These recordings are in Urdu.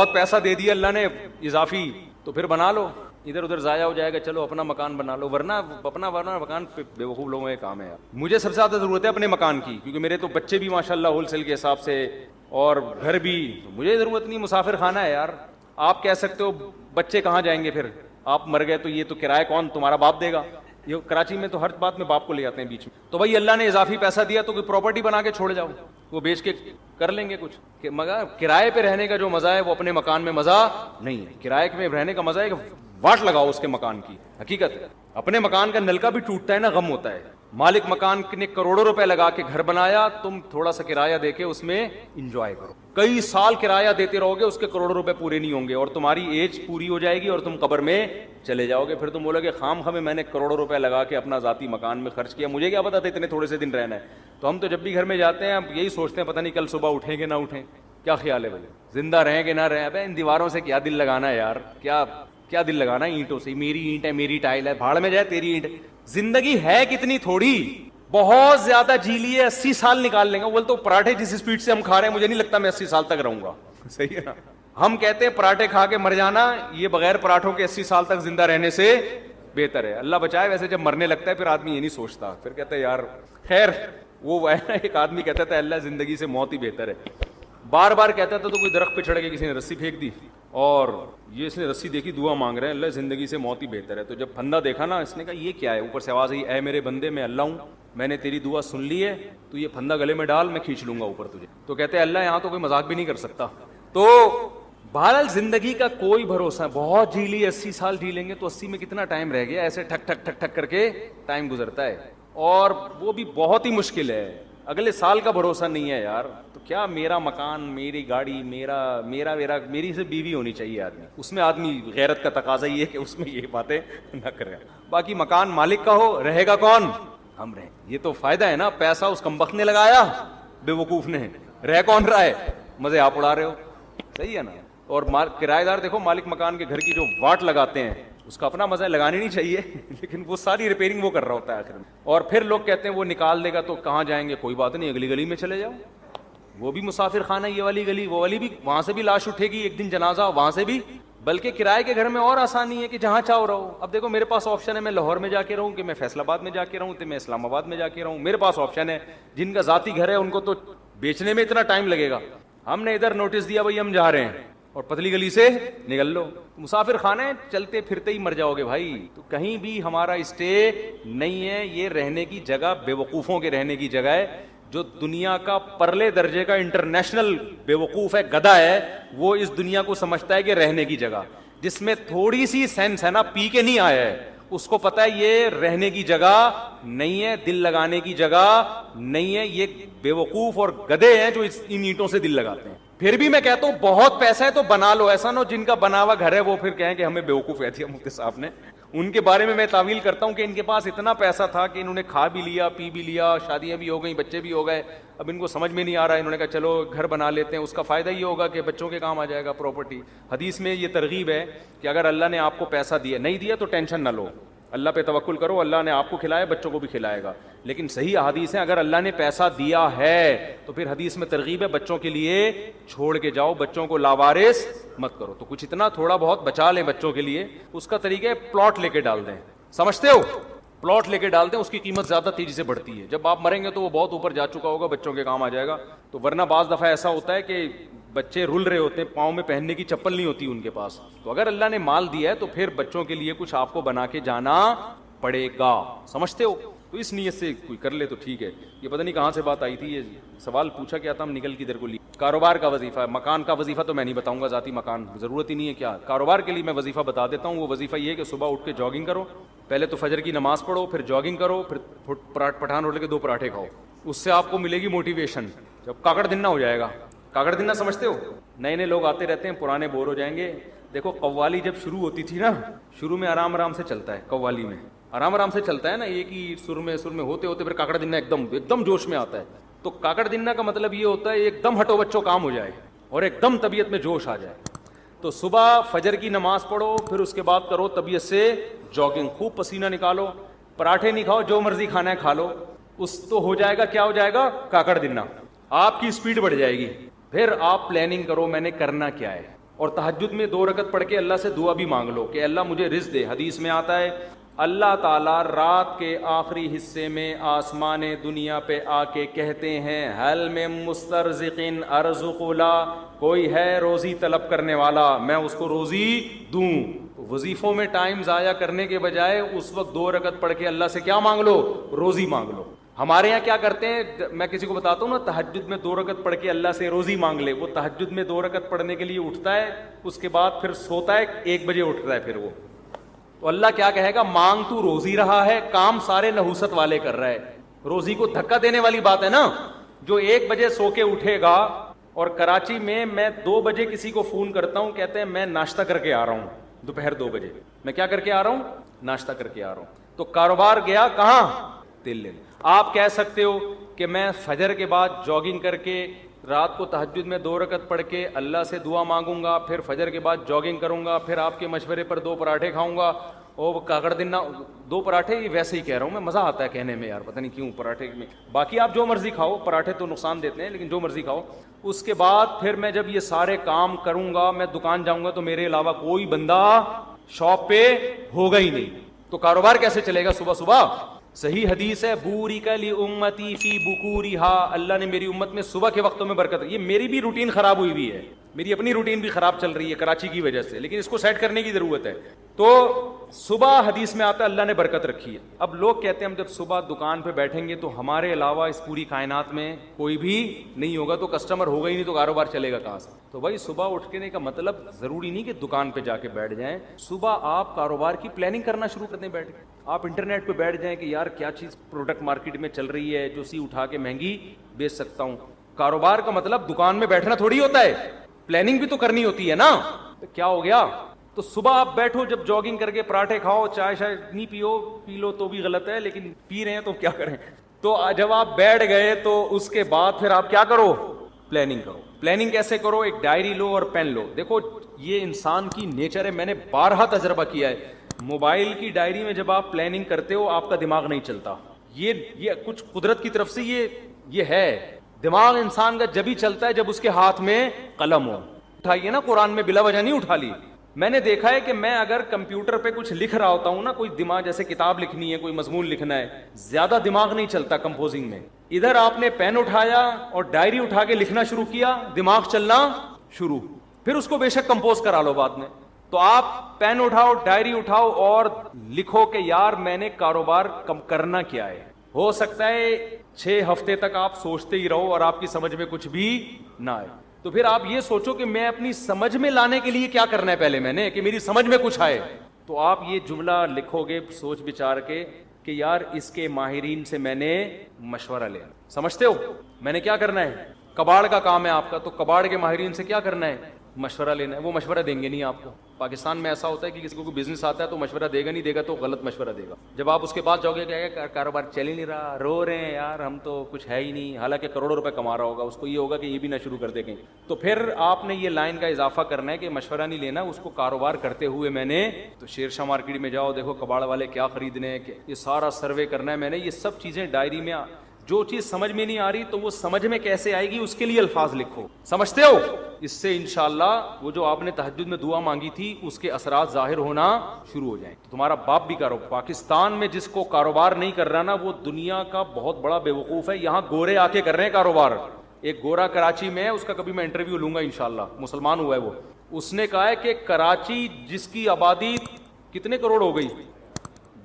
بہت پیسہ دے دیا اللہ نے اضافی، تو پھر بنا لو، ادھر ادھر ضائع ہو جائے گا، چلو اپنا مکان بنا لو، ورنہ ورنہ مکان بے وقوف لوگوں کا کام ہے یار۔ مجھے سب سے زیادہ ضرورت ہے اپنے مکان کی، کیونکہ میرے تو بچے بھی ماشاءاللہ ہول سیل کے حساب سے، اور گھر بھی، مجھے ضرورت نہیں، مسافر خانہ ہے یار۔ آپ کہہ سکتے ہو بچے کہاں جائیں گے، پھر آپ مر گئے تو یہ تو کرایہ کون، تمہارا باپ دے گا؟ یہ کراچی میں تو ہر بات میں باپ کو لے جاتے ہیں بیچ میں۔ تو بھائی اللہ نے اضافی پیسہ دیا تو کوئی پراپرٹی بنا کے چھوڑ جاؤ، وہ بیچ کے کر لیں گے کچھ۔ مگر کرائے پہ رہنے کا جو مزہ ہے وہ اپنے مکان میں مزہ نہیں ہے۔ کرائے میں رہنے کا مزہ ہے کہ واٹ لگاؤ اس کے مکان کی، حقیقت ہے۔ اپنے مکان کا نلکا بھی ٹوٹتا ہے نا، غم ہوتا ہے۔ مالک مکان نے کروڑوں روپے لگا کے گھر بنایا، تم تھوڑا سا کرایہ دے کے اس میں انجوائے کرو، کئی سال کرایہ دیتے رہو گے، اس کے کروڑوں روپے پورے نہیں ہوں گے، اور تمہاری ایج پوری ہو جائے گی اور تم قبر میں چلے جاؤ گے۔ پھر تم بولو گے خام خامے میں نے کروڑوں روپے لگا کے اپنا ذاتی مکان میں خرچ کیا، مجھے کیا پتا تھا اتنے تھوڑے سے دن رہنا ہے۔ تو ہم تو جب بھی گھر میں جاتے ہیں ہم یہی سوچتے ہیں پتہ نہیں کل صبح اٹھیں گے نہ اٹھیں، کیا خیال ہے بھائی، زندہ رہیں گے نہ رہیں؟ ابے ان دیواروں سے کیا دل لگانا ہے یار، کیا دل لگانا ہے اینٹوں سے، میری اینٹ ہے، میری ٹائل ہے، بھاڑ میں جائے تیری اینٹ۔ زندگی ہے کتنی تھوڑی، بہت زیادہ جی لیے، 80 سال نکال لیں گے۔ بولے تو پراٹھے جس اسپیڈ سے ہم کھا رہے ہیں مجھے نہیں لگتا میں 80 سال تک رہوں گا، صحیح ہے نا؟ ہم کہتے ہیں پراٹھے کھا کے مر جانا، یہ بغیر پراٹھوں کے 80 سال تک زندہ رہنے سے بہتر ہے۔ اللہ بچائے، ویسے جب مرنے لگتا ہے پھر آدمی یہ نہیں سوچتا، پھر کہتا ہے یار خیر، وہ ایک آدمی کہتا تھا اللہ زندگی سے موت ہی بہتر ہے، بار بار کہتا تھا۔ تو کوئی درخت پہ چڑھ کے کسی نے رسی پھینک دی اور یہ اس نے رسی دیکھی، دعا مانگ رہے ہیں اللہ زندگی سے موت ہی بہتر ہے۔ تو جب پھندا دیکھا نا، اس نے کہا یہ کیا ہے، اوپر سے آواز آئی اے میرے بندے میں اللہ ہوں، میں نے تیری دعا سن لی ہے، تو یہ پھندا گلے میں ڈال، میں کھینچ لوں گا اوپر تجھے۔ تو کہتے ہیں اللہ یہاں تو کوئی مذاق بھی نہیں کر سکتا۔ تو بہرحال زندگی کا کوئی بھروسہ ہے، بہت جی لی 80 سال جی لیں گے تو 80 میں کتنا ٹائم رہ گیا، ایسے ٹھک ٹھک ٹھک ٹھک کر کے ٹائم گزرتا ہے، اور وہ بھی بہت ہی مشکل ہے۔ اگلے سال کا بھروسہ نہیں ہے یار، تو کیا میرا مکان، میری گاڑی، میری سے بیوی ہونی چاہیے آدمی، اس میں آدمی غیرت کا تقاضا یہ ہے کہ اس میں یہ باتیں نہ کرے۔ باقی مکان مالک کا ہو، رہے گا کون؟ ہم رہیں، یہ تو فائدہ ہے نا، پیسہ اس کمبخت نے لگایا، بے وقوف نے، رہ کون رہا ہے؟ مزے آپ اڑا رہے ہو، صحیح ہے نا؟ اور کرایہ دار دیکھو مالک مکان کے گھر کی جو واٹ لگاتے ہیں، اس کا اپنا مزہ ہے، لگانی نہیں چاہیے لیکن وہ ساری ریپیئرنگ وہ کر رہا ہوتا ہے آخر میں۔ اور پھر لوگ کہتے ہیں وہ نکال دے گا تو کہاں جائیں گے، کوئی بات نہیں، اگلی گلی میں چلے جاؤ، وہ بھی مسافر خانہ، یہ والی گلی، وہ والی بھی، وہاں سے بھی لاش اٹھے گی ایک دن جنازہ، وہاں سے بھی۔ بلکہ کرائے کے گھر میں اور آسانی ہے کہ جہاں چاہو رہو۔ اب دیکھو میرے پاس آپشن ہے، میں لاہور میں جا کے رہوں کہ میں فیصل آباد میں جا کے رہوں کہ میں اسلام آباد میں جا کے رہوں، میرے پاس آپشن ہے۔ جن کا ذاتی گھر ہے ان کو تو بیچنے میں اتنا ٹائم لگے گا، ہم نے ادھر نوٹس دیا بھائی ہم جا رہے ہیں، اور پتلی گلی سے نکل لو، مسافر خانے چلتے پھرتے ہی مر جاؤ گے بھائی۔ تو کہیں بھی ہمارا اسٹے نہیں ہے، یہ رہنے کی جگہ بے وقوفوں کے رہنے کی جگہ ہے۔ جو دنیا کا پرلے درجے کا انٹرنیشنل بے وقوف ہے، گدھا ہے، وہ اس دنیا کو سمجھتا ہے کہ رہنے کی جگہ، جس میں تھوڑی سی سینس ہے نا، پی کے نہیں آیا ہے، اس کو پتا ہے یہ رہنے کی جگہ نہیں ہے، دل لگانے کی جگہ نہیں ہے۔ یہ بے وقوف اور گدھے ہیں جو ان اینٹوں سے دل لگاتے ہیں۔ پھر بھی میں کہتا ہوں بہت پیسہ ہے تو بنا لو، ایسا نہ ہو جن کا بنا ہوا گھر ہے وہ پھر کہیں کہ ہمیں بیوقوف کہہ دیا مفتی صاحب نے۔ ان کے بارے میں تعویل کرتا ہوں کہ ان کے پاس اتنا پیسہ تھا کہ انہوں نے کھا بھی لیا، پی بھی لیا، شادیاں بھی ہو گئیں، بچے بھی ہو گئے، اب ان کو سمجھ میں نہیں آ رہا ہے، انہوں نے کہا چلو گھر بنا لیتے ہیں، اس کا فائدہ یہ ہوگا کہ بچوں کے کام آ جائے گا پراپرٹی۔ حدیث میں یہ ترغیب ہے کہ اگر اللہ نے آپ کو پیسہ دیا، نہیں دیا تو ٹینشن نہ لو، اللہ پہ توکل کرو، اللہ نے آپ کو کھلایا، بچوں کو بھی کھلائے گا۔ لیکن صحیح حدیث ہے، اگر اللہ نے پیسہ دیا ہے تو پھر حدیث میں ترغیب ہے بچوں کے لیے چھوڑ کے جاؤ، بچوں کو لاوارث مت کرو۔ تو کچھ اتنا تھوڑا بہت بچا لیں بچوں کے لیے، اس کا طریقہ ہے پلاٹ لے کے ڈال دیں، سمجھتے ہو؟ پلاٹ لے کے ڈال دیں، اس کی قیمت زیادہ تیزی سے بڑھتی ہے، جب آپ مریں گے تو وہ بہت اوپر جا چکا ہوگا، بچوں کے کام آ جائے گا۔ تو ورنہ بعض دفعہ ایسا ہوتا ہے کہ بچے رول رہے ہوتے ہیں، پاؤں میں پہننے کی چپل نہیں ہوتی ان کے پاس، تو اگر اللہ نے مال دیا ہے تو پھر بچوں کے لیے کچھ آپ کو بنا کے جانا پڑے گا، سمجھتے ہو؟ تو اس نیت سے کوئی کر لے تو ٹھیک ہے۔ یہ پتہ نہیں کہاں سے بات آئی تھی، یہ سوال پوچھا کیا تھا، ہم نکل کی در کو لی۔ کاروبار کا وظیفہ، مکان کا وظیفہ تو میں نہیں بتاؤں گا، ذاتی مکان ضرورت ہی نہیں ہے کیا، کاروبار کے لیے میں وظیفہ بتا دیتا ہوں۔ وہ وظیفہ یہ ہے کہ صبح اٹھ کے جاگنگ کرو، پہلے تو فجر کی نماز پڑھو، پھر جاگنگ کرو، پھر پٹھان ہوٹل کے 2 پراٹھے کھاؤ، اس سے آپ کو ملے گی موٹیویشن، جب کاکڑ دن نہ ہو جائے گا۔ کاکڑ دن نہ سمجھتے ہو؟ نئے نئے لوگ آتے رہتے ہیں، پرانے بور ہو جائیں گے۔ دیکھو قوالی جب شروع ہوتی تھی نا، شروع میں آرام آرام سے چلتا ہے، قوالی میں آرام آرام سے چلتا ہے نا، ایک ہی سر میں ہوتے ہوتے پھر کاکڑ دنہ ایک دم جوش میں آتا ہے۔ تو کاکڑ دنہ کا مطلب یہ ہوتا ہے ایک دم ہٹو بچوں کام ہو جائے اور ایک دم طبیعت میں جوش آ جائے۔ تو صبح فجر کی نماز پڑھو، پھر اس کے بعد کرو طبیعت سے جاگنگ، خوب پسینہ نکالو، پراٹھے نہیں کھاؤ، جو مرضی کھانا ہے کھا لو، اس تو ہو جائے گا، کیا ہو جائے گا؟ کاکڑ دنہ، آپ کی اسپیڈ بڑھ جائے گی۔ پھر آپ پلاننگ کرو میں نے کرنا کیا ہے، اور تہجد میں 2 رکعت پڑھ کے اللہ سے دعا بھی مانگ لو کہ اللہ مجھے رزق دے. حدیث میں آتا ہے اللہ تعالیٰ رات کے آخری حصے میں آسمان دنیا پہ آ کے کہتے ہیں حل میں مسترزقن ارزق لا, کوئی ہے روزی طلب کرنے والا میں اس کو روزی دوں. وظیفوں میں ٹائم ضائع کرنے کے بجائے اس وقت 2 رکعت پڑھ کے اللہ سے کیا مانگ لو, روزی مانگ لو. ہمارے یہاں کیا کرتے ہیں, میں کسی کو بتاتا ہوں نا تہجد میں 2 رکعت پڑھ کے اللہ سے روزی مانگ لے, وہ تہجد میں 2 رکعت پڑھنے کے لیے اٹھتا ہے, اس کے بعد پھر سوتا ہے, 1 بجے اٹھتا ہے پھر وہ. تو اللہ کیا کہے گا, مانگ تو روزی رہا ہے, کام سارے نحوست والے کر رہا ہے. روزی کو دھکا دینے والی بات ہے نا. جو 1 بجے سو کے اٹھے گا, اور کراچی میں 2 بجے کسی کو فون کرتا ہوں, کہتے ہیں میں ناشتہ کر کے آ رہا ہوں, دوپہر 2 بجے میں کیا کر کے آ رہا ہوں, ناشتہ کر کے آ رہا ہوں. تو کاروبار گیا کہاں, دل لے. آپ کہہ سکتے ہو کہ میں فجر کے بعد جاگنگ کر کے رات کو تہجد میں 2 رکعت پڑھ کے اللہ سے دعا مانگوں گا, پھر فجر کے بعد جاگنگ کروں گا, پھر آپ کے مشورے پر 2 پراٹھے کھاؤں گا. اور کاغڑ دن 2 پراٹھے, یہ ویسے ہی کہہ رہا ہوں میں, مزہ آتا ہے کہنے میں یار, پتہ نہیں کیوں پراٹھے میں. باقی آپ جو مرضی کھاؤ, پراٹھے تو نقصان دیتے ہیں لیکن جو مرضی کھاؤ. اس کے بعد پھر میں جب یہ سارے کام کروں گا, میں دکان جاؤں گا تو میرے علاوہ کوئی بندہ شاپ پہ ہوگا ہی نہیں. تو کاروبار کیسے چلے گا صبح صبح؟ صحیح حدیث ہے بورک لامتی فی بکورہا, اللہ نے میری امت میں صبح کے وقتوں میں برکت. یہ میری بھی روٹین خراب ہوئی ہوئی ہے, میری اپنی روٹین بھی خراب چل رہی ہے کراچی کی وجہ سے, لیکن اس کو سیٹ کرنے کی ضرورت ہے. تو صبح حدیث میں آتا ہے اللہ نے برکت رکھی ہے. اب لوگ کہتے ہیں ہم جب صبح دکان پہ بیٹھیں گے تو ہمارے علاوہ اس پوری کائنات میں کوئی بھی نہیں ہوگا, تو کسٹمر ہوگا ہی نہیں, تو کاروبار چلے گا کہاں سے؟ تو بھائی صبح اٹھنے کا مطلب ضروری نہیں کہ دکان پہ جا کے بیٹھ جائیں. صبح آپ کاروبار کی پلاننگ کرنا شروع کر دیں, بیٹھ کے آپ انٹرنیٹ پہ بیٹھ جائیں کہ یار کیا چیز پروڈکٹ مارکیٹ میں چل رہی ہے جو اٹھا کے مہنگی بیچ سکتا ہوں. کاروبار کا مطلب دکان میں بیٹھنا تھوڑی ہوتا ہے, پلاننگ بھی تو کرنی ہوتی ہے نا. تو کیا ہو گیا, تو صبح آپ بیٹھو, جب جاگنگ کر کے پراٹھے کھاؤ, چائے شائے نہیں پی لو تو بھی غلط ہے, لیکن پی رہے ہیں تو کیا کریں. تو جب آپ بیٹھ گئے تو اس کے بعد پھر آپ کیا کرو, پلاننگ کرو. پلاننگ کیسے کرو, ایک ڈائری لو اور پین لو. دیکھو یہ انسان کی نیچر ہے, میں نے بارہا تجربہ کیا ہے. موبائل کی ڈائری میں جب آپ پلاننگ کرتے ہو آپ کا دماغ نہیں چلتا. یہ کچھ قدرت کی طرف سے یہ ہے. دماغ انسان کا جب ہی چلتا ہے جب اس کے ہاتھ میں قلم ہو. اٹھائیے نا, قرآن میں بلا وجہ نہیں اٹھا لی. میں نے دیکھا ہے کہ میں اگر کمپیوٹر پہ کچھ لکھ رہا ہوتا ہوں نا, کوئی دماغ جیسے کتاب لکھنی ہے, کوئی مضمون لکھنا ہے, زیادہ دماغ نہیں چلتا کمپوزنگ میں. ادھر آپ نے پین اٹھایا اور ڈائری اٹھا کے لکھنا شروع کیا, دماغ چلنا شروع, پھر اس کو بے شک کمپوز کرا لو بعد میں. تو آپ پین اٹھاؤ, ڈائری اٹھاؤ اور لکھو کہ یار میں نے کاروبار کرنا کیا ہے. ہو سکتا ہے 6 ہفتے تک آپ سوچتے ہی رہو اور آپ کی سمجھ میں کچھ بھی نہ آئے. تو پھر آپ یہ سوچو کہ میں اپنی سمجھ میں لانے کے لیے کیا کرنا ہے پہلے میں نے, کہ میری سمجھ میں کچھ آئے. تو آپ یہ جملہ لکھو گے سوچ بچار کے کہ یار اس کے ماہرین سے میں نے مشورہ لیا. سمجھتے ہو میں نے کیا کرنا ہے, کباڑ کا کام ہے آپ کا, تو کباڑ کے ماہرین سے کیا کرنا ہے, مشورہ لینا ہے. وہ مشورہ دیں گے نہیں آپ کو. پاکستان میں ایسا ہوتا ہے کہ کسی کو کوئی بزنس آتا ہے تو مشورہ دے گا, نہیں دے گا تو غلط مشورہ دے گا. جب آپ اس کے بعد جاؤ گے کہ کاروبار چل ہی نہیں رہا, رو رہے ہیں یار ہم تو کچھ ہے ہی نہیں, حالانکہ کروڑوں روپے کما رہا ہوگا, اس کو یہ ہوگا کہ یہ بھی نہ شروع کر دے گے. تو پھر آپ نے یہ لائن کا اضافہ کرنا ہے کہ مشورہ نہیں لینا, اس کو کاروبار کرتے ہوئے میں نے. تو شیر شاہ مارکیٹ میں جاؤ, دیکھو کباڑ والے کیا خریدنے, یہ سارا سروے کرنا ہے میں نے. یہ سب چیزیں ڈائری میں, جو چیز سمجھ میں نہیں آ رہی تو وہ سمجھ میں کیسے آئے گی اس کے لیے الفاظ لکھو. سمجھتے ہو؟ اس سے انشاءاللہ وہ جو آپ نے تہجد میں دعا مانگی تھی اس کے اثرات ظاہر ہونا شروع ہو جائیں. تو تمہارا باپ بھی کرو. پاکستان میں جس کو کاروبار نہیں کر رہا نا وہ دنیا کا بہت بڑا بے وقوف ہے. یہاں گورے آ کے کر رہے ہیں کاروبار. ایک گورا کراچی میں ہے, اس کا کبھی میں انٹرویو لوں گا انشاءاللہ, مسلمان ہوا ہے وہ. اس نے کہا ہے کہ کراچی جس کی آبادی کتنے کروڑ ہو گئی,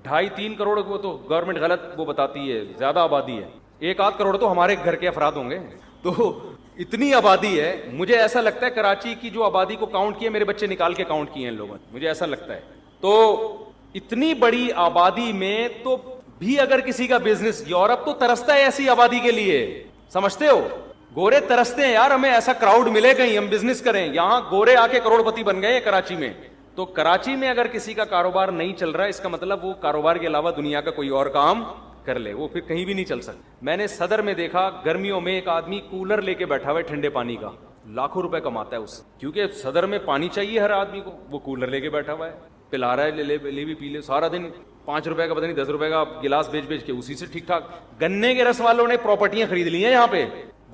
2.5-3 کروڑ, وہ تو گورنمنٹ غلط وہ بتاتی ہے, زیادہ آبادی ہے, 1-8 کروڑ تو ہمارے گھر کے افراد ہوں گے. تو اتنی آبادی ہے. مجھے ایسا لگتا ہے کراچی کی جو آبادی کو کاؤنٹ کیا, میرے بچے نکال کے کاؤنٹ کیے ہیں ان لوگوں نے, مجھے ایسا لگتا ہے. تو اتنی بڑی آبادی میں تو بھی اگر کسی کا بزنس, یورپ تو ترستا ہے ایسی آبادی کے لیے, سمجھتے ہو؟ گورے ترستے ہیں یار ہمیں ایسا کراؤڈ ملے کہیں ہم بزنس کریں. یہاں گورے آ کے کروڑ پتی بن گئے ہیں کراچی میں. تو کراچی میں اگر کسی کا کاروبار نہیں چل رہا, اس کا مطلب وہ کاروبار کے علاوہ دنیا کا کوئی اور کام کر لے, وہ پھر کہیں بھی نہیں چل سکتا. میں نے صدر میں دیکھا گرمیوں میں ایک آدمی کولر لے کے بیٹھا ہوا ہے ٹھنڈے پانی کا, لاکھوں روپے کماتا ہے اس, کیونکہ صدر میں پانی چاہیے ہر آدمی کو. وہ کولر لے کے بیٹھا ہوا ہے, پلا رہا ہے, لے بھی پی لے, سارا دن 5 روپے کا پتہ نہیں 10 روپے کا گلاس بیچ کے اسی سے ٹھیک ٹھاک. گنے کے رس والوں نے پراپرٹیاں خرید لی ہیں یہاں پہ,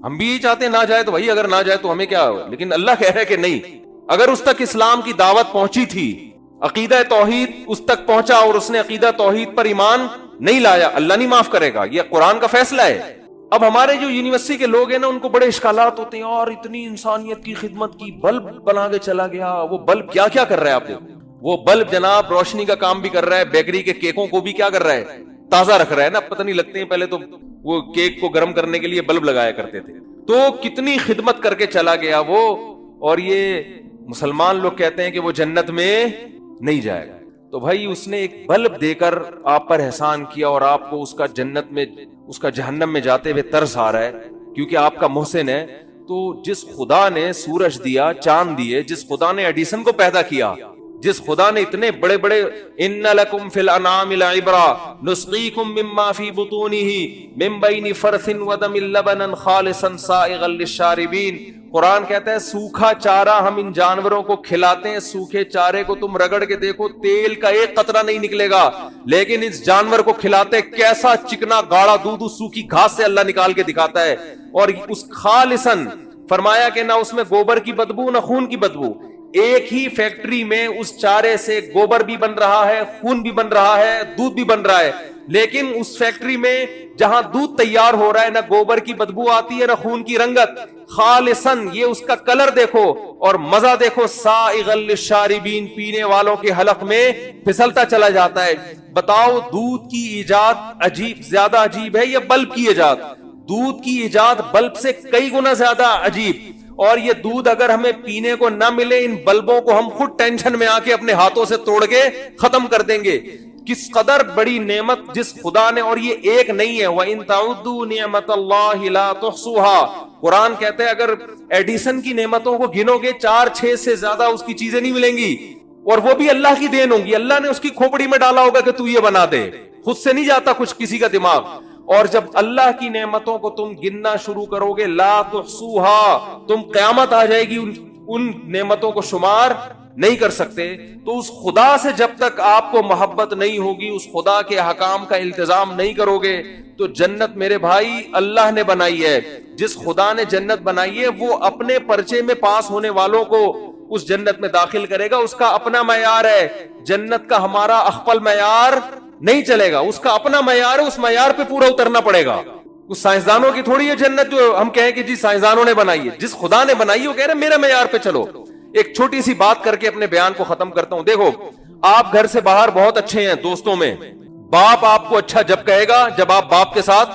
ہم بھی یہی چاہتے ہیں نہ جائے تو بھائی اگر نہ جائے تو ہمیں کیا ہو, لیکن اللہ کہہ رہا ہے کہ نہیں, اگر اس تک اسلام کی دعوت پہنچی تھی, عقیدہ توحید اس تک پہنچا اور اس نے عقیدہ توحید پر ایمان نہیں لایا, اللہ نہیں معاف کرے گا, یہ قرآن کا فیصلہ ہے. اب ہمارے جو یونیورسٹی کے لوگ ہیں نا, ان کو بڑے اشکالات ہوتے ہیں, اور اتنی انسانیت کی خدمت کی, بلب بنا کے چلا گیا, وہ بلب کیا کیا کر رہا ہے آپ کو, وہ بلب جناب روشنی کا کام بھی کر رہا ہے, بیکری کے کیکوں کو بھی کیا کر رہا ہے, تازہ رکھ رہا ہے نا, پتہ نہیں لگتے ہیں, پہلے تو وہ کیک کو گرم کرنے کے لیے بلب لگایا کرتے تھے, تو کتنی خدمت کر کے چلا گیا وہ, اور یہ مسلمان لوگ کہتے ہیں کہ وہ جنت میں نہیں جائے گا. تو بھائی اس نے ایک بلب دے کر آپ پر احسان کیا, اور آپ کو اس کا جنت میں, اس کا جہنم میں جاتے ہوئے ترس آ رہا ہے کیونکہ آپ کا محسن ہے. تو جس خدا نے سورج دیا, چاند دیے, جس خدا نے ایڈیسن کو پیدا کیا, جس خدا نے اتنے بڑے بڑے ان لکم فی الانعام لعبرا نسقیکم مما فی بطونہ من بین فرث ودم لبنا خالصا سائغا للشاربین, قرآن کہتا ہے سوکھا چارہ ہم ان جانوروں کو کھلاتے ہیں, سوکھے چارے کو تم رگڑ کے دیکھو تیل کا ایک قطرہ نہیں نکلے گا, لیکن اس جانور کو کھلاتے کیسا چکنا گاڑا دودھ اس سوکھی گھاس سے اللہ نکال کے دکھاتا ہے, اور اس خالصاً فرمایا کہ نہ اس میں گوبر کی بدبو نہ خون کی بدبو. ایک ہی فیکٹری میں اس چارے سے گوبر بھی بن رہا ہے, خون بھی بن رہا ہے, دودھ بھی بن رہا ہے, لیکن اس فیکٹری میں جہاں دودھ تیار ہو رہا ہے نہ گوبر کی بدبو آتی ہے نہ خون کی رنگت, خالصاً یہ اس کا کلر دیکھو اور مزہ دیکھو, سائغا للشاربین, پینے والوں کے حلق میں پھسلتا چلا جاتا ہے. بتاؤ دودھ کی ایجاد عجیب, زیادہ عجیب ہے یا بلب کی ایجاد؟ دودھ کی ایجاد بلب سے کئی گنا زیادہ عجیب, اور یہ دودھ اگر ہمیں پینے کو نہ ملے, ان بلبوں کو ہم خود ٹینشن میں آ کے اپنے ہاتھوں سے توڑ کے ختم کر دیں گے. کس قدر بڑی نعمت جس خدا نے, اور یہ ایک نہیں ہے, وَإِن تَعُدُّوا نِعْمَةَ اللَّهِ لَا تُحْصُوهَا, قرآن کہتے ہیں اگر ایڈیسن کی نعمتوں کو گنو گے 4-6 سے زیادہ اس کی چیزیں نہیں ملیں گی, اور وہ بھی اللہ کی دین ہوں گی, اللہ نے اس کی کھوپڑی میں ڈالا ہوگا کہ تو یہ بنا دے, خود سے نہیں جاتا کچھ کسی کا دماغ. اور جب اللہ کی نعمتوں کو تم گننا شروع کرو گے, لا تحصوها, تم قیامت آ جائے گی ان نعمتوں کو شمار نہیں کر سکتے. تو اس خدا سے جب تک آپ کو محبت نہیں ہوگی, اس خدا کے حکام کا التزام نہیں کرو گے, تو جنت میرے بھائی اللہ نے بنائی ہے. جس خدا نے جنت بنائی ہے وہ اپنے پرچے میں پاس ہونے والوں کو اس جنت میں داخل کرے گا, اس کا اپنا معیار ہے. جنت کا ہمارا اخپل معیار نہیں چلے گا, اس کا اپنا معیار ہے, اس معیار پہ پورا اترنا پڑے گا. اس سائنسدانوں کی تھوڑی ہے جنت جو ہم کہیں کہ جی سائنسدانوں نے بنائی ہے, جس خدا نے بنائی ہے وہ کہہ رہے میرے معیار پہ چلو. ایک چھوٹی سی بات کر کے اپنے بیان کو ختم کرتا ہوں. دیکھو آپ گھر سے باہر بہت اچھے ہیں دوستوں میں, باپ آپ کو اچھا جب کہے گا جب آپ باپ کے ساتھ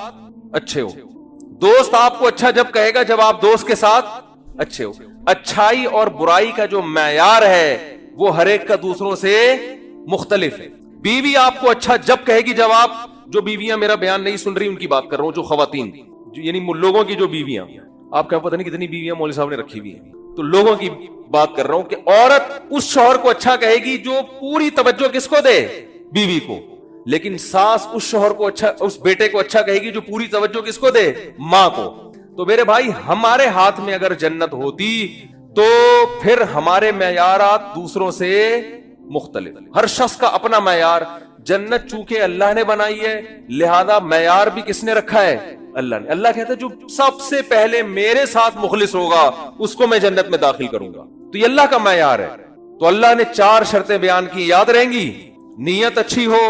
اچھے ہو, دوست آپ کو اچھا جب کہے گا جب آپ دوست کے ساتھ اچھے ہو. اچھائی اور برائی کا جو معیار ہے وہ ہر ایک کا دوسروں سے مختلف ہے. بیوی آپ کو اچھا جب کہے گی جب آپ, جو بیویاں میرا بیان نہیں سن رہی ان کی بات کر رہا ہوں, جو خواتین یعنی لوگوں کی جو بیویاں, آپ کا پتہ نہیں کتنی بیویاں مولوی صاحب نے رکھی ہوئی ہیں, تو لوگوں کی بات کر رہا ہوں کہ عورت اس شوہر کو اچھا کہے گی جو پوری توجہ کس کو دے, بیوی کو, لیکن ساس اس شوہر کو اچھا, اس بیٹے کو اچھا کہے گی جو پوری توجہ کس کو دے, ماں کو. تو میرے بھائی ہمارے ہاتھ میں اگر جنت ہوتی تو پھر ہمارے معیارات دوسروں سے مختلف, ہر شخص کا اپنا معیار. جنت چونکہ اللہ نے بنائی ہے لہذا معیار بھی کس نے رکھا ہے, اللہ نے. اللہ کہتا ہے جو سب سے پہلے میرے ساتھ مخلص ہوگا اس کو میں جنت میں داخل کروں گا, تو یہ اللہ کا معیار ہے. تو اللہ نے 4 شرطیں بیان کی, یاد رہیں گی. نیت اچھی ہو,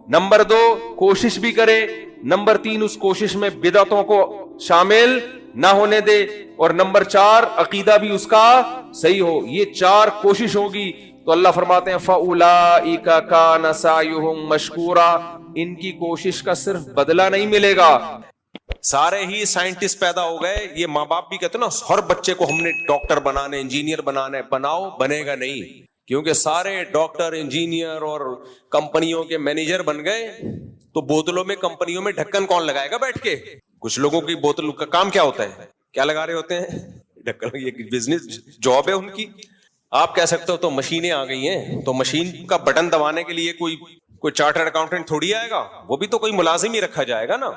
نمبر 2 کوشش بھی کرے, نمبر 3 اس کوشش میں بدعتوں کو شامل نہ ہونے دے, اور نمبر 4 عقیدہ بھی اس کا صحیح ہو. یہ 4 کوشش ہوگی تو اللہ فرماتے ہیں فَأُولَئِكَ كَانَ سَعْيُهُمْ مَشْكُورًا, ان کی کوشش کا صرف بدلہ نہیں ملے گا. سارے ہی سائنٹسٹ پیدا ہو گئے, یہ ماں باپ بھی کہتے ہیں نا ہر بچے کو ہم نے ڈاکٹر بنانا ہے, انجینئر بنانا ہے, بناؤ, بنے گا نہیں, کیونکہ سارے ڈاکٹر, انجینئر اور کمپنیوں کے مینیجر بن گئے. تو بوتلوں میں, کمپنیوں میں ڈھکن کون لگائے گا بیٹھ کے؟ کچھ لوگوں کی بوتل کا کام کیا ہوتا ہے, کیا لگا رہے ہوتے ہیں ڈھکن, یہ بزنس جاب ہے ان کی. آپ کہہ سکتے ہو تو مشینیں آ گئی ہیں, تو مشین کا بٹن دبانے کے لیے کوئی چارٹرڈ اکاؤنٹنٹ تھوڑی آئے گا, وہ بھی تو کوئی ملازم ہی رکھا جائے گا نا.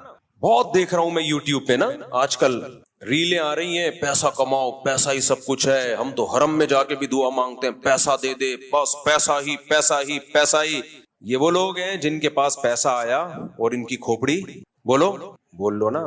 بہت دیکھ رہا ہوں میں یوٹیوب پہ نا آج کل ریلیں آ رہی ہیں, پیسہ کماؤ, پیسہ ہی سب کچھ ہے, ہم تو حرم میں جا کے بھی دعا مانگتے ہیں پیسہ دے دے, بس پیسہ ہی پیسہ ہی پیسہ ہی. یہ وہ لوگ ہیں جن کے پاس پیسہ آیا اور ان کی کھوپڑی, بولو, بول لو نا,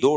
2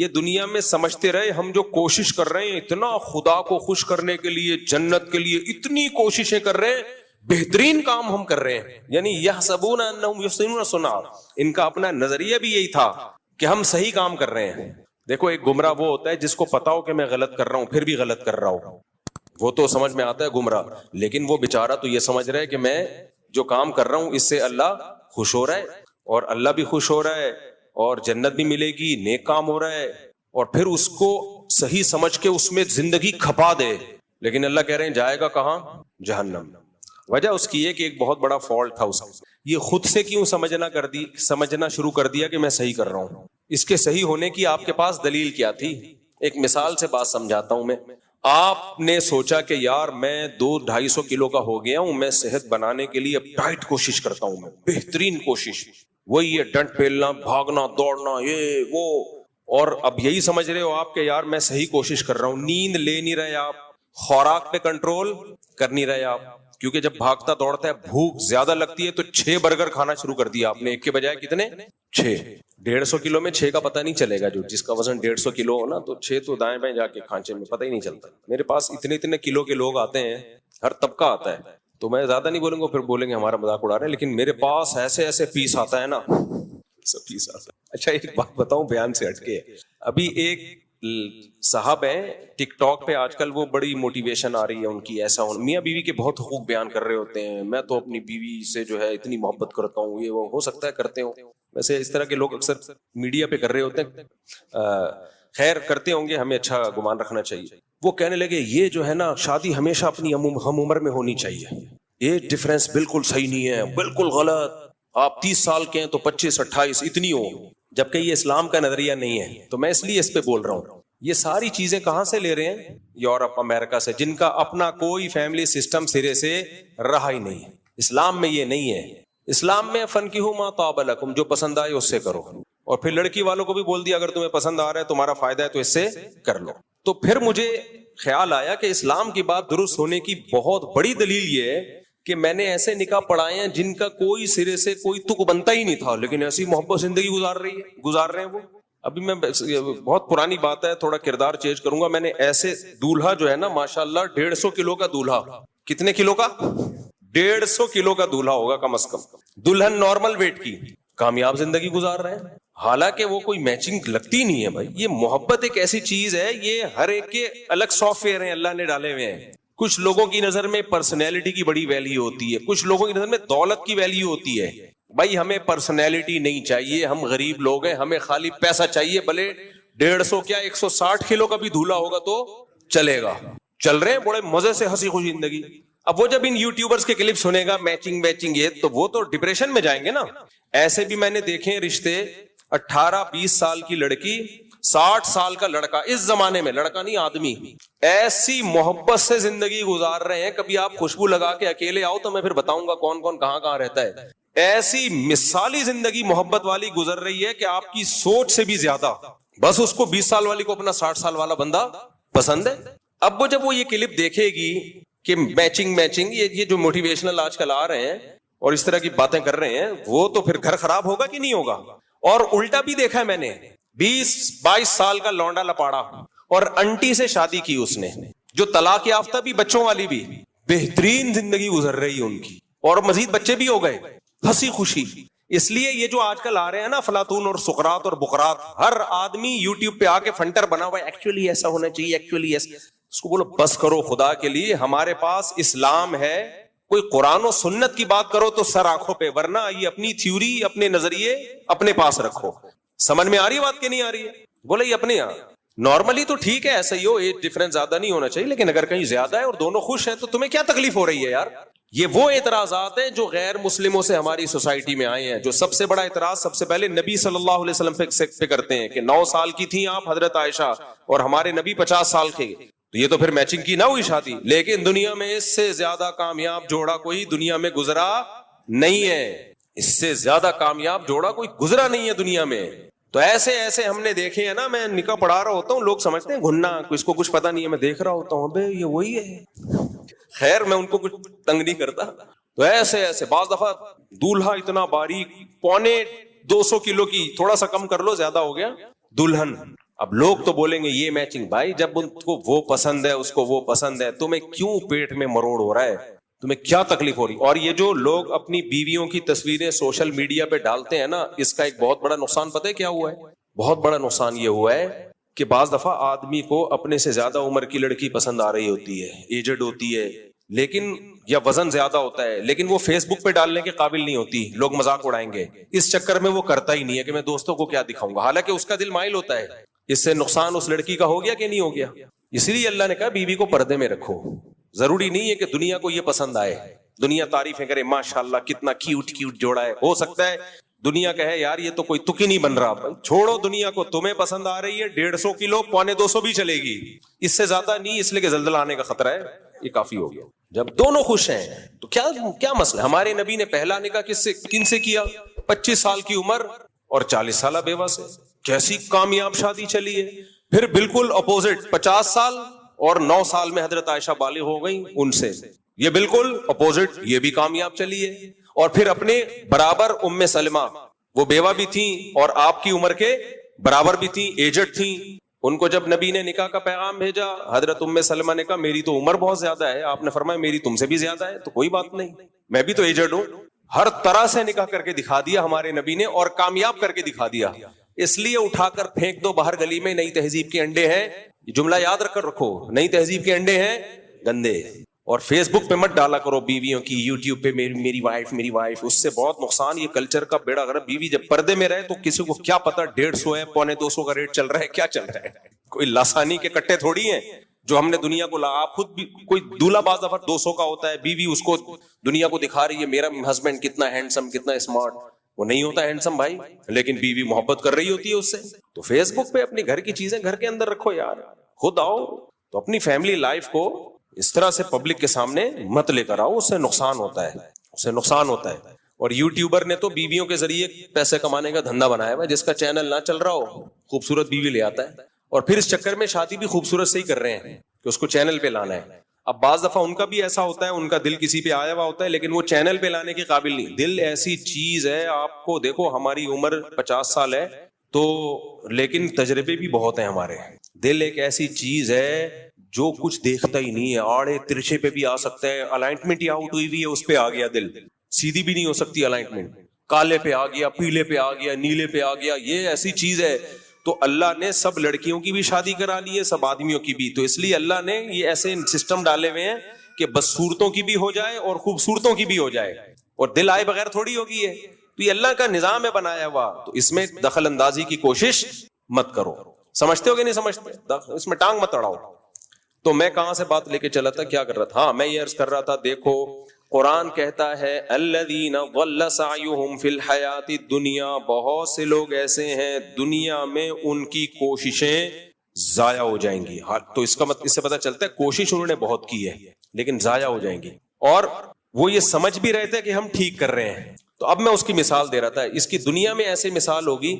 یہ دنیا میں سمجھتے رہے ہم جو کوشش کر رہے ہیں اتنا خدا کو خوش کرنے کے لیے, جنت کے لیے اتنی کوششیں کر رہے ہیں, بہترین کام ہم کر رہے ہیں. یعنی یحسبون انہم یحسنون صنعا, ان کا اپنا نظریہ بھی یہی تھا کہ ہم صحیح کام کر رہے ہیں. دیکھو ایک گمراہ وہ ہوتا ہے جس کو پتا ہو کہ میں غلط کر رہا ہوں پھر بھی غلط کر رہا ہوں, وہ تو سمجھ میں آتا ہے گمراہ. لیکن وہ بیچارہ تو یہ سمجھ رہا ہے کہ میں جو کام کر رہا ہوں اس سے اللہ خوش ہو رہا ہے, اور اللہ بھی خوش ہو رہا ہے, اور جنت بھی ملے گی, نیک کام ہو رہا ہے, اور پھر اس کو صحیح سمجھ کے اس میں زندگی کھپا دے. لیکن اللہ کہہ رہے ہیں جائے گا کہاں؟ جہنم. وجہ اس کی ہے کہ ایک بہت بڑا فالٹ تھا اس کا, یہ خود سے کیوں سمجھنا شروع کر دیا کہ میں صحیح کر رہا ہوں. اس کے صحیح ہونے کی آپ کے پاس دلیل کیا تھی؟ ایک مثال سے بات سمجھاتا ہوں میں. آپ نے سوچا کہ یار میں 200-250 کلو کا ہو گیا ہوں, میں صحت بنانے کے لیے اب ڈائٹ کوشش کرتا ہوں, میں بہترین کوشش, وہی ہے ڈنڈ پیلنا, بھاگنا, دوڑنا, یہ وہ, اور اب یہی سمجھ رہے ہو آپ کہ یار میں صحیح کوشش کر رہا ہوں. نیند لے نہیں رہے آپ, خوراک پہ کنٹرول کر نہیں رہے آپ, کیونکہ جب بھاگتا دوڑتا ہے بھوک زیادہ لگتی ہے تو 6 برگر کھانا شروع کر دیا آپ نے, ایک کے بجائے کتنے؟ 6. 150 کلو میں 6 کا پتہ نہیں چلے گا. جو جس کا وزن 150 کلو ہو نا تو 6 تو دائیں بائیں جا کے کھانچے میں پتہ ہی نہیں چلتا. میرے پاس اتنے کلو کے لوگ آتے ہیں, ہر طبقہ آتا ہے, تو میں زیادہ نہیں بولوں گا پھر بولیں گے ہمارا مذاق اڑا رہے ہیں, لیکن میرے پاس ایسے پیس آتا ہے نا, سب پیس آتا ہے. اچھا ایک بات بتاؤں بیان سے ہٹ کے, ابھی ایک صاحب ہیں ٹک ٹاک پہ آج کل, وہ بڑی موٹیویشن آ رہی ہے ان کی, ایسا میاں بیوی کے بہت حقوق بیان کر رہے ہوتے ہیں, میں تو اپنی بیوی سے جو ہے اتنی محبت کرتا ہوں, یہ وہ, ہو سکتا ہے کرتے ہوں, ویسے اس طرح کے لوگ اکثر میڈیا پہ کر رہے ہوتے ہیں, خیر کرتے ہوں گے, ہمیں اچھا گمان رکھنا چاہیے. وہ کہنے لگے یہ جو ہے نا شادی ہمیشہ اپنی ہم عمر میں ہونی چاہیے, یہ ڈفرینس بالکل صحیح نہیں ہے, بالکل غلط, آپ 30 سال کے ہیں تو 25-28 اتنی ہو, جبکہ یہ اسلام کا نظریہ نہیں ہے. تو میں اس لیے اس پہ بول رہا ہوں. یہ ساری چیزیں کہاں سے لے رہے ہیں؟ یورپ امریکہ سے, جن کا اپنا کوئی فیملی سسٹم سرے سے رہا ہی نہیں. اسلام میں یہ نہیں ہے. اسلام میں فنکحوا ما طاب لکم, جو پسند آئے اس سے کرو, اور پھر لڑکی والوں کو بھی بول دیا اگر تمہیں پسند آ رہا ہے تمہارا فائدہ ہے تو اس سے کر لو. تو پھر مجھے خیال آیا کہ اسلام کی بات درست ہونے کی بہت بڑی دلیل یہ ہے کہ میں نے ایسے نکاح پڑھائے ہیں جن کا کوئی سرے سے کوئی تک بنتا ہی نہیں تھا, لیکن ایسی محبت زندگی گزار رہے ہیں وہ. ابھی میں بہت پرانی بات ہے, تھوڑا کردار چینج کروں گا. میں نے ایسے دولہا جو ہے نا ماشاءاللہ 150 کلو کا دولہا, کتنے کلو کا؟ 150 کلو کا دولہا ہوگا کم از کم, دلہن نارمل ویٹ کی, کامیاب زندگی گزار رہے ہیں. حالانکہ وہ کوئی میچنگ لگتی نہیں ہے بھائی. یہ محبت ایک ایسی چیز ہے, یہ ہر ایک کے الگ سافٹ ویئر ہیں اللہ نے ڈالے ہوئے ہیں. کچھ لوگوں کی نظر میں پرسنالٹی کی بڑی ویلیو ہوتی ہے, کچھ لوگوں کی نظر میں دولت کی ویلیو ہوتی ہے. بھائی ہمیں پرسنالٹی نہیں چاہیے, ہم غریب لوگ ہیں, ہمیں خالی پیسہ چاہیے. بھلے 150 کیا 160 کلو کا بھی دھولا ہوگا تو چلے گا. چل رہے ہیں بڑے مزے سے ہنسی خوشی زندگی. اب وہ جب ان یوٹیوبرز کے کلپ سنے گا میچنگ یہ, تو وہ تو ڈپریشن میں جائیں گے نا. ایسے بھی میں نے دیکھے رشتے, 18-20 سال کی لڑکی, 60 سال کا لڑکا, اس زمانے میں لڑکا نہیں آدمی, ایسی محبت سے زندگی گزار رہے ہیں. کبھی آپ خوشبو لگا کے اکیلے آؤ تو میں پھر بتاؤں گا کون کون کہاں رہتا ہے. ایسی مثالی زندگی محبت والی گزر رہی ہے کہ آپ کی سوچ سے بھی زیادہ. بس اس کو 20 سال والی کو اپنا 60 سال والا بندہ پسند ہے. اب وہ جب وہ یہ کلپ دیکھے گی کہ میچنگ یہ جو موٹیویشنل آج کل آ رہے ہیں اور اس طرح کی باتیں کر رہے ہیں, وہ تو پھر گھر خراب ہوگا کہ نہیں ہوگا. اور الٹا بھی دیکھا ہے میں نے, 20-22 سال کا لونڈا لپاڑا اور انٹی سے شادی کی اس نے, جو طلاق یافتہ بھی, بچوں والی بھی, بہترین زندگی گزر رہی ہے ان کی, اور مزید بچے بھی ہو گئے, ہنسی خوشی. اس لیے یہ جو آج کل آ رہے ہیں نا افلاطون اور سقراط اور بقراط, ہر آدمی یوٹیوب پہ آ کے فنٹر بنا ہوا ہے, ایکچولی ایسا ہونا چاہیے, ایکچولی ایسا. اس کو بولو بس کرو خدا کے لیے, ہمارے پاس اسلام ہے. کوئی قرآن و سنت کی بات کرو تو سر آنکھوں پہ, ورنہ یہ اپنی تھیوری, اپنے نظریے اپنے پاس رکھو. سمجھ میں آ رہی ہے بات کہ نہیں آ رہی ہے؟ بولے یہ اپنے یہاں نارملی تو ٹھیک ہے, ایسا ہی ہو, ایج ڈفرنس زیادہ نہیں ہونا چاہیے, لیکن اگر کہیں زیادہ ہے اور دونوں خوش ہیں تو تمہیں کیا تکلیف ہو رہی ہے یار؟ یہ وہ اعتراضات ہیں جو غیر مسلموں سے ہماری سوسائٹی میں آئے ہیں. جو سب سے بڑا اعتراض سب سے پہلے نبی صلی اللہ علیہ وسلم پہ کرتے ہیں کہ 9 سال کی تھیں آپ حضرت عائشہ, اور ہمارے نبی 50 سال کے. تو یہ تو پھر میچنگ کی نہ ہوئی شادی. لیکن دنیا میں اس سے زیادہ کامیاب جوڑا کوئی دنیا میں گزرا نہیں ہے, اس سے زیادہ کامیاب جوڑا کوئی گزرا نہیں ہے دنیا میں. تو ایسے ہم نے دیکھے ہیں نا. میں نکاح پڑھا رہا ہوتا ہوں, لوگ سمجھتے ہیں گھننا, اس کو کچھ پتا نہیں ہے, میں دیکھ رہا ہوتا ہوں, ابے یہ وہی ہے. خیر میں ان کو کچھ تنگ نہیں کرتا. تو ایسے بعض دفعہ دولہا اتنا باریک, 250 کلو کی, تھوڑا سا کم کر لو زیادہ ہو گیا, دلہن اب لوگ تو بولیں گے یہ میچنگ، بھائی جب ان کو وہ پسند ہے اس کو وہ پسند ہے، تمہیں کیوں پیٹ میں مروڑ ہو رہا ہے؟ تمہیں کیا تکلیف ہو رہی؟ اور یہ جو لوگ اپنی بیویوں کی تصویریں سوشل میڈیا پہ ڈالتے ہیں نا، اس کا ایک بہت بڑا نقصان پتہ ہے کیا ہوا ہے؟ بہت بڑا نقصان یہ ہوا ہے کہ بعض دفعہ آدمی کو اپنے سے زیادہ عمر کی لڑکی پسند آ رہی ہوتی ہے، ایجڈ ہوتی ہے، لیکن یا وزن زیادہ ہوتا ہے، لیکن وہ فیس بک پہ ڈالنے کے قابل نہیں ہوتی، لوگ مذاق اڑائیں گے، اس چکر میں وہ کرتا ہی نہیں ہے کہ میں دوستوں کو کیا دکھاؤں گا، حالانکہ اس کا دل مائل ہوتا ہے۔ اس سے نقصان اس لڑکی کا ہو گیا کہ نہیں ہو گیا؟ اس لیے اللہ نے کہا بیوی کو پردے میں رکھو۔ ضروری نہیں ہے کہ دنیا کو یہ پسند آئے، دنیا تعریفیں کرے ماشاءاللہ کتنا کیوٹ کیوٹ جوڑا ہے، ہو سکتا ہے دنیا کہے یار یہ تو کوئی تک ہی نہیں بن رہا، چھوڑو دنیا کو، تمہیں پسند آ رہی ہے 150 کلو 250 بھی چلے گی، اس سے زیادہ نہیں، اس لیے کہ زلزلہ آنے کا خطرہ ہے، یہ کافی ہو گیا۔ جب دونوں خوش ہیں تو کیا مسئلہ؟ ہمارے نبی نے پہلا نکاح کن سے کیا؟ 25 سال کی عمر اور 40 سالہ بیوہ سے، کیسی کامیاب شادی چلی ہے۔ پھر بالکل اپوزٹ 50 سال اور 9 سال میں حضرت عائشہ بالغ ہو گئی، ان سے یہ بالکل اپوزٹ، یہ بھی کامیاب چلی ہے۔ اور پھر اپنے برابر ام سلمہ، وہ بیوہ بھی تھیں اور آپ کی عمر کے برابر بھی تھیں، ایجڈ تھیں، ان کو جب نبی نے نکاح کا پیغام بھیجا، حضرت ام سلمہ نے کہا میری تو عمر بہت زیادہ ہے، آپ نے فرمایا میری تم سے بھی زیادہ ہے، تو کوئی بات نہیں، میں بھی تو ایجڈ ہوں۔ ہر طرح سے نکاح کر کے دکھا دیا ہمارے نبی نے، اور کامیاب کر کے دکھا دیا۔ اس لیے اٹھا کر پھینک دو باہر گلی میں، نئی تہذیب کے انڈے ہیں، جملہ یاد رکھ کر رکھو، نئی تہذیب کے انڈے ہیں گندے۔ اور فیس بک پہ مت ڈالا کرو بیویوں کی، یوٹیوب پہ میری وائف، اس سے بہت نقصان، یہ کلچر کا بیڑا غرق۔ بیوی جب پردے میں رہے تو کسی کو کیا پتا 150 ہے 250 کا ریٹ چل رہا ہے، کیا چل رہا ہے، کوئی لاسانی کے کٹے تھوڑی ہیں جو ہم نے دنیا کو آپ خود بھی، کوئی دولہا بعض دفعہ 200 کا ہوتا ہے، بیوی اس کو دنیا کو دکھا رہی ہے میرا ہسبینڈ کتنا ہینڈسم کتنا اسمارٹ، وہ نہیں ہوتا ہینڈسم بھائی، لیکن بیوی محبت کر رہی ہوتی ہے اس سے۔ تو فیس بک پہ اپنی گھر کی چیزیں گھر کے اندر رکھو یار، خود آؤ تو اپنی فیملی لائف کو اس طرح سے پبلک کے سامنے مت لے کر آؤ، اس سے نقصان ہوتا ہے، اس سے نقصان ہوتا ہے۔ اور یوٹیوبر نے تو بیویوں کے ذریعے پیسے کمانے کا دھندا بنایا ہوا ہے، جس کا چینل نہ چل رہا ہو خوبصورت بیوی لے آتا ہے، اور پھر اس چکر میں شادی بھی خوبصورت سے ہی کر رہے ہیں کہ اس کو چینل پہ لانا ہے۔ اب بعض دفعہ ان کا بھی ایسا ہوتا ہے، ان کا دل کسی پہ آیا ہوا ہوتا ہے، لیکن وہ چینل پہ لانے کے قابل نہیں۔ دل ایسی چیز ہے، آپ کو دیکھو ہماری عمر 50 سال ہے تو لیکن تجربے بھی بہت ہیں ہمارے۔ دل ایک ایسی چیز ہے جو کچھ دیکھتا ہی نہیں ہے، آڑے ترچے پہ بھی آ سکتا ہے، الائنمنٹ ہی آؤٹ ہوئی ہوئی ہے اس پہ آ گیا دل، سیدھی بھی نہیں ہو سکتی الائنمنٹ، کالے پہ آ گیا، پیلے پہ آ گیا، نیلے پہ آ گیا، یہ ایسی چیز ہے۔ تو اللہ نے سب لڑکیوں کی بھی شادی کرا لی ہے، سب آدمیوں کی بھی، تو اس لیے اللہ نے یہ ایسے سسٹم ڈالے ہوئے ہیں کہ بدصورتوں کی بھی ہو جائے اور خوبصورتوں کی بھی ہو جائے، اور دل آئے بغیر تھوڑی ہوگی ہے، تو یہ اللہ کا نظام ہے بنایا ہوا، تو اس میں دخل اندازی کی کوشش مت کرو۔ سمجھتے ہو کہ نہیں سمجھتے؟ اس میں ٹانگ مت اڑاؤ۔ تو میں کہاں سے بات لے کے چلا تھا، کیا کر رہا تھا؟ ہاں میں یہ عرض کر رہا تھا، دیکھو قرآن کہتا ہے الذین ضل سعیہم فی الحیات الدنیا، بہت سے لوگ ایسے ہیں دنیا میں ان کی کوششیں ضائع ہو جائیں گی۔ تو اس سے پتہ چلتا ہے کوشش انہوں نے بہت کی ہے لیکن ضائع ہو جائیں گی، اور وہ یہ سمجھ بھی رہتے ہیں کہ ہم ٹھیک کر رہے ہیں۔ تو اب میں اس کی مثال دے رہا تھا، اس کی دنیا میں ایسی مثال ہوگی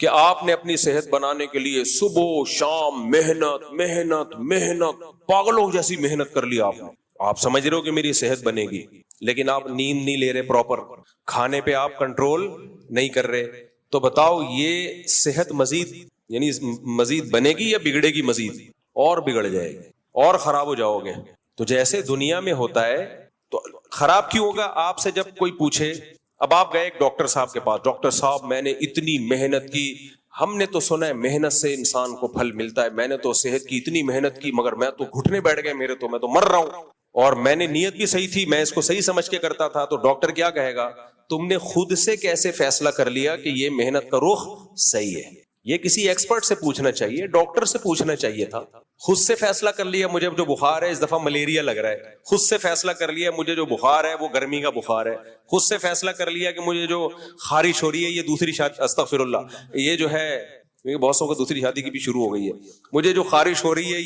کہ آپ نے اپنی صحت بنانے کے لیے صبح شام محنت محنت محنت، پاگلوں جیسی محنت کر لی آپ نے، آپ سمجھ رہے ہو کہ میری صحت بنے گی، لیکن آپ نیند نہیں لے رہے پراپر، کھانے پہ آپ کنٹرول نہیں کر رہے، تو بتاؤ یہ صحت مزید یعنی مزید بنے گی یا بگڑے گی؟ مزید اور بگڑ جائے گی اور خراب ہو جاؤ گے۔ تو جیسے دنیا میں ہوتا ہے تو خراب کیوں ہوگا؟ آپ سے جب کوئی پوچھے، اب آپ گئے ایک ڈاکٹر صاحب کے پاس، ڈاکٹر صاحب میں نے اتنی محنت کی، ہم نے تو سنا ہے محنت سے انسان کو پھل ملتا ہے، میں نے تو صحت کی اتنی محنت کی مگر میں تو گھٹنے بیٹھ گئے میرے، تو میں تو مر رہا ہوں، اور میں نے نیت بھی صحیح تھی، میں اس کو صحیح سمجھ کے کرتا تھا۔ تو ڈاکٹر کیا کہے گا؟ تم نے خود سے کیسے فیصلہ کر لیا کہ یہ محنت کا رخ صحیح ہے؟ یہ کسی ایکسپرٹ سے پوچھنا چاہیے، ڈاکٹر سے پوچھنا چاہیے تھا۔ خود سے فیصلہ کر لیا مجھے جو بخار ہے اس دفعہ ملیریا لگ رہا ہے، خود سے فیصلہ کر لیا مجھے جو بخار ہے وہ گرمی کا بخار ہے، خود سے فیصلہ کر لیا کہ مجھے جو خارش ہو رہی ہے یہ دوسری شادی، استغفر اللہ، یہ جو ہے بہت سو کو دوسری شادی کی بھی شروع ہو گئی ہے، مجھے جو خارش ہو رہی ہے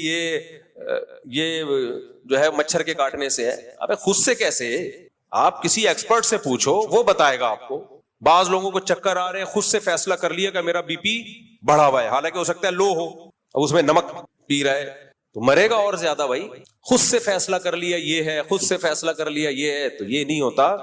یہ جو ہے مچھر کے کاٹنے سے ہے۔ ابے خود سے کیسے؟ آپ کسی ایکسپرٹ سے پوچھو، وہ بتائے گا آپ کو۔ بعض لوگوں کو چکر آ رہے ہیں، خود سے فیصلہ کر لیا کہ میرا بی پی بڑھا ہوا ہے، حالانکہ ہو سکتا ہے لو ہو، اب اس میں نمک پی رہا ہے تو مرے گا اور زیادہ۔ بھائی خود سے فیصلہ کر لیا یہ ہے، خود سے فیصلہ کر لیا یہ ہے، تو یہ نہیں ہوتا۔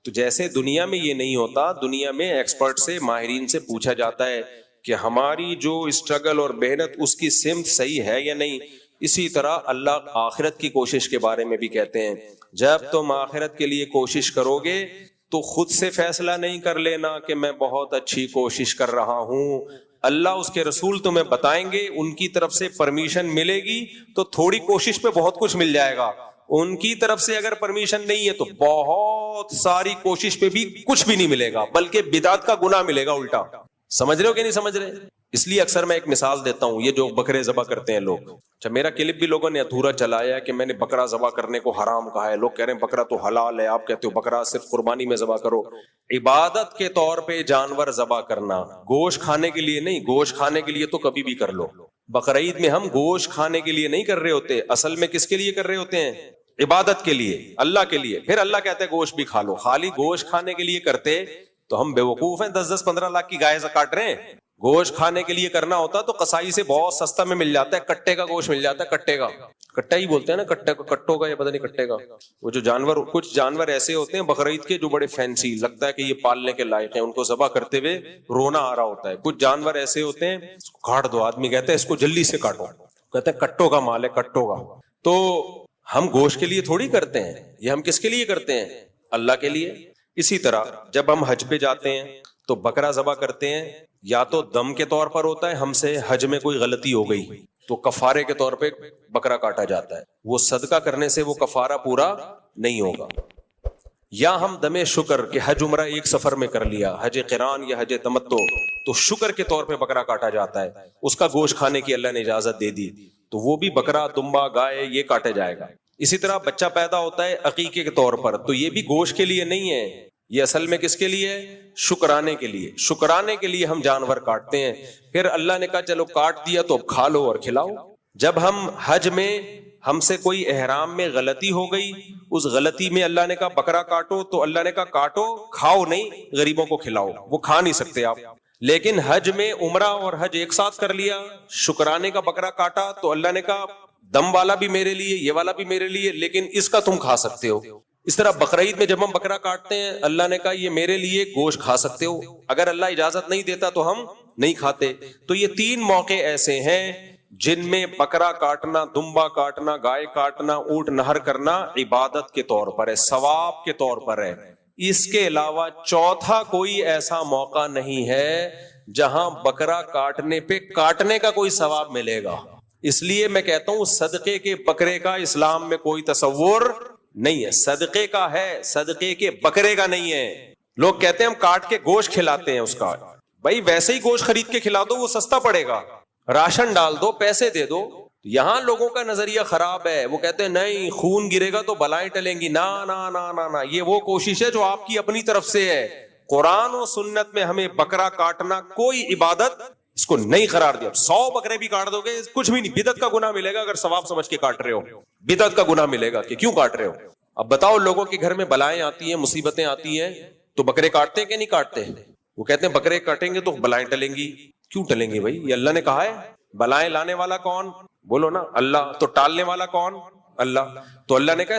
تو جیسے دنیا میں یہ نہیں ہوتا، دنیا میں ایکسپرٹ سے، ماہرین سے پوچھا جاتا ہے کہ ہماری جو اسٹرگل اور محنت اس کی سمت صحیح ہے یا نہیں. اسی طرح اللہ آخرت کی کوشش کے بارے میں بھی کہتے ہیں جب تم آخرت کے لیے کوشش کرو گے تو خود سے فیصلہ نہیں کر لینا کہ میں بہت اچھی کوشش کر رہا ہوں. اللہ اس کے رسول تمہیں بتائیں گے, ان کی طرف سے پرمیشن ملے گی تو تھوڑی کوشش پہ بہت کچھ مل جائے گا. ان کی طرف سے اگر پرمیشن نہیں ہے تو بہت ساری کوشش پہ بھی کچھ بھی نہیں ملے گا, بلکہ بدعت کا گناہ ملے گا الٹا. سمجھ رہے ہو کہ نہیں سمجھ رہے؟ اس لیے اکثر میں ایک مثال دیتا ہوں, یہ جو بکرے ذبح کرتے ہیں لوگ, اچھا میرا کلپ بھی لوگوں نے ادھورا چلایا کہ میں نے بکرا ذبح کرنے کو حرام کہا ہے. لوگ کہہ رہے ہیں بکرا تو حلال ہے, آپ کہتے ہو بکرا صرف قربانی میں ذبح کرو. عبادت کے طور پہ جانور ذبح کرنا, گوشت کھانے کے لیے نہیں. گوشت کھانے کے لیے تو کبھی بھی کر لو. بقرعید میں ہم گوشت کھانے کے لیے نہیں کر رہے ہوتے, اصل میں کس کے لیے کر رہے ہوتے ہیں؟ عبادت کے لیے, اللہ کے لیے. پھر اللہ کہتے ہیں گوشت بھی کھا لو. خالی گوشت کھانے کے لیے کرتے تو ہم بے وقوف ہیں, 10-15 لاکھ کی گائے کاٹ رہے ہیں. گوشت کھانے کے لیے کرنا ہوتا تو قصائی سے بہت سستا میں مل جاتا ہے, کٹے کا گوشت مل جاتا ہے. کٹے کا, کٹا ہی بولتے ہیں نا, کٹے کو, کٹوں کا یا پتہ نہیں کٹے کا. وہ جو جانور, کچھ جانور ایسے ہوتے ہیں بقرعید کے جو بڑے فینسی لگتا ہے کہ یہ پالنے کے لائق ہیں, ان کو ذبح کرتے ہوئے رونا آ رہا ہوتا ہے. کچھ جانور ایسے ہوتے ہیں اس کو کاٹ دو, آدمی کہتا ہے اس کو جلدی سے کاٹو, کہتے ہیں کٹوں کا مال ہے, کٹوں کا. تو ہم گوشت کے لیے تھوڑی کرتے ہیں, یہ ہم کس کے لیے کرتے ہیں؟ اللہ کے لیے. اسی طرح جب ہم حج پہ جاتے ہیں تو بکرا ذبح کرتے ہیں, یا تو دم کے طور پر ہوتا ہے, ہم سے حج میں کوئی غلطی ہو گئی تو کفارے کے طور پہ بکرا کاٹا جاتا ہے. وہ صدقہ کرنے سے وہ کفارہ پورا نہیں ہوگا. یا ہم دم شکر کہ حج عمرہ ایک سفر میں کر لیا, حج قران یا حج تمتع, تو شکر کے طور پہ بکرا کاٹا جاتا ہے. اس کا گوشت کھانے کی اللہ نے اجازت دے دی, تو وہ بھی بکرا, دمبا, گائے یہ کاٹا جائے گا. اسی طرح بچہ پیدا ہوتا ہے عقیقے کے طور پر, تو یہ بھی گوشت کے لیے نہیں ہے, یہ اصل میں کس کے لیے ہے؟ شکرانے کے لیے. شکرانے کے لیے ہم جانور کاٹتے ہیں. پھر اللہ نے کہا چلو کاٹ دیا تو اب کھا لو اور کھلاؤ. جب ہم حج میں ہم سے کوئی احرام میں غلطی ہو گئی, اس غلطی میں اللہ نے کہا بکرا کاٹو, تو اللہ نے کہا کاٹو, کھاؤ نہیں, غریبوں کو کھلاؤ. وہ کھا نہیں سکتے آپ. لیکن حج میں عمرہ اور حج ایک ساتھ کر لیا, شکرانے کا بکرا کاٹا, تو اللہ نے کہا دم والا بھی میرے لیے, یہ والا بھی میرے لیے, لیکن اس کا تم کھا سکتے ہو. اس طرح بقرعید میں جب ہم بکرا کاٹتے ہیں اللہ نے کہا یہ میرے لیے گوشت کھا سکتے ہو, اگر اللہ اجازت نہیں دیتا تو ہم نہیں کھاتے. تو یہ 3 موقع ایسے ہیں جن میں بکرا کاٹنا, دمبا کاٹنا, گائے کاٹنا, اونٹ نہر کرنا عبادت کے طور پر ہے, ثواب کے طور پر ہے. اس کے علاوہ چوتھا کوئی ایسا موقع نہیں ہے جہاں بکرا کاٹنے پہ کاٹنے کا کوئی ثواب ملے گا. اس لیے میں کہتا ہوں صدقے کے بکرے کا اسلام میں کوئی تصور نہیں ہے. صدقے کا ہے, صدقے کے بکرے کا نہیں ہے. لوگ کہتے ہیں ہم کاٹ کے گوشت کھلاتے ہیں اس کا, بھائی ویسے ہی گوشت خرید کے کھلا دو, وہ سستا پڑے گا. راشن ڈال دو, پیسے دے دو. یہاں لوگوں کا نظریہ خراب ہے, وہ کہتے ہیں نہیں خون گرے گا تو بلائیں ٹلیں گی. نا نا نا نا نا, یہ وہ کوشش ہے جو آپ کی اپنی طرف سے ہے. قرآن و سنت میں ہمیں بکرا کاٹنا کوئی عبادت اس کو نہیں قرار دیا. 100 بکرے بھی کاٹ دو گے کچھ بھی نہیں, بدعت کا گناہ ملے گا. اگر ثواب سمجھ کے کاٹ رہے ہو, بدعت کا گناہ ملے گا کہ کیوں کاٹ رہے ہو. اب بتاؤ لوگوں کے گھر میں بلائیں آتی ہیں, مصیبتیں آتی ہیں, تو بکرے کاٹتے ہیں کہ نہیں کاٹتے؟ وہ کہتے ہیں بکرے کاٹیں گے تو بلائیں ٹلیں گی. کیوں ٹلیں گی بھائی؟ یہ اللہ نے کہا ہے. بلائیں لانے والا کون؟ بولو نا اللہ. تو ٹالنے والا کون؟ اللہ. تو اللہ نے کہا